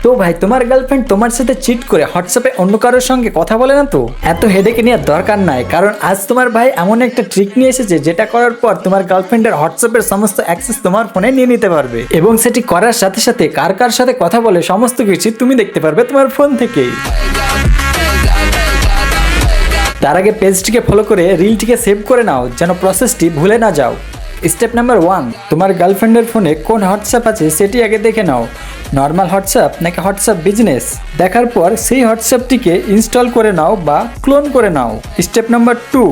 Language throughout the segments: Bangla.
তো ভাই তোমার গার্লফ্রেন্ড তোমার সাথে চিট করে হোয়াটসঅ্যাপে অন্য কারোর সঙ্গে কথা বলে না তো? এত হেডেকে নেওয়ার দরকার নাই, কারণ আজ তোমার ভাই এমন একটা ট্রিক নিয়ে এসেছে যেটা করার পর তোমার গার্লফ্রেন্ডের হোয়াটসঅ্যাপের সমস্ত অ্যাক্সেস তোমার ফোনে নিয়ে নিতে পারবে, এবং সেটি করার সাথে সাথে কার কার সাথে কথা বলে সমস্ত কিছু তুমি দেখতে পারবে তোমার ফোন থেকেই। তার আগে পেজটিকে ফলো করে রিলটিকে সেভ করে নাও, যেন প্রসেসটি ভুলে না যাও। স্টেপ নাম্বার 1, তোমার গার্লফ্রেন্ডের ফোনে কোন হোয়াটসঅ্যাপ আছে সেটি আগে দেখে নাও। নর্মাল হোয়াটসঅ্যাপ নাকি হোয়াটসঅ্যাপ বিজনেস, দেখার পর সেই হোয়াটসঅ্যাপটিকে ইনস্টল করে নাও বা ক্লোন করে নাও। স্টেপ নাম্বার 2,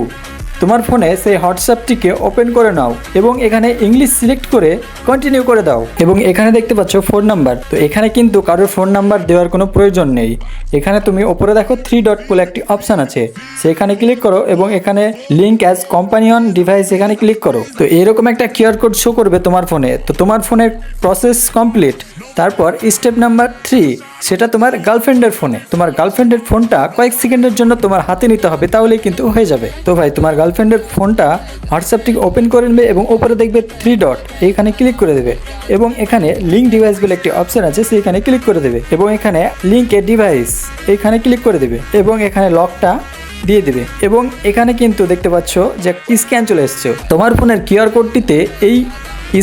তোমার ফোনে সেই হোয়াটসঅ্যাপটিকে ওপেন করে নাও এবং এখানে ইংলিশ সিলেক্ট করে কন্টিনিউ করে দাও। এবং এখানে দেখতে পাচ্ছ ফোন নাম্বার, তো এখানে কিন্তু কারোর ফোন নাম্বার দেওয়ার কোনো প্রয়োজন নেই। এখানে তুমি ওপরে দেখো 3 ডট বলে একটি অপশান আছে, সেখানে ক্লিক করো এবং এখানে লিঙ্ক অ্যাজ কম্পানিয়ন ডিভাইস এখানে ক্লিক করো। তো এরকম একটা কিউআর কোড শো করবে তোমার ফোনে। তো তোমার ফোনের প্রসেস কমপ্লিট। তারপর স্টেপ নাম্বার 3, সেটা তোমার গার্লফ্রেন্ডের ফোনে। তোমার গার্লফ্রেন্ডের ফোনটা কয়েক সেকেন্ডের জন্য তোমার হাতে নিতে হবে, তাহলেই কিন্তু হয়ে যাবে। তো ভাই তোমার গার্লফ্রেন্ডের ফোনটা হোয়াটসঅ্যাপটিকে ওপেন করে নেবে এবং ওপরে দেখবে 3 ডট, এইখানে ক্লিক করে দেবে এবং এখানে লিঙ্ক ডিভাইস বলে একটি অপশন আছে, সেইখানে ক্লিক করে দেবে এবং এখানে লিঙ্ক এ ডিভাইস এইখানে ক্লিক করে দেবে এবং এখানে লকটা দিয়ে দিবে। এবং এখানে কিন্তু দেখতে পাচ্ছ যে স্ক্যান চলে এসছে তোমার ফোনের কিউআর কোডটিতে। এই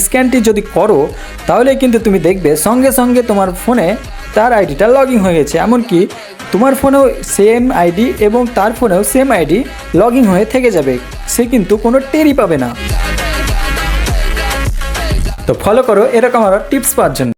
স্ক্যানটি যদি করো তাহলে কিন্তু তুমি দেখবে সঙ্গে সঙ্গে তোমার ফোনে তার আইডিটা লগ ইন হয়ে গেছে। এমনকি তোমার ফোনেও সেম আইডি এবং তার ফোনেও সেম আইডি লগ ইন হয়ে থেকে যাবে, সে কিন্তু কোনো টেরই পাবে না। তো ফলো করো এরকম আরও টিপস পাওয়ার জন্য।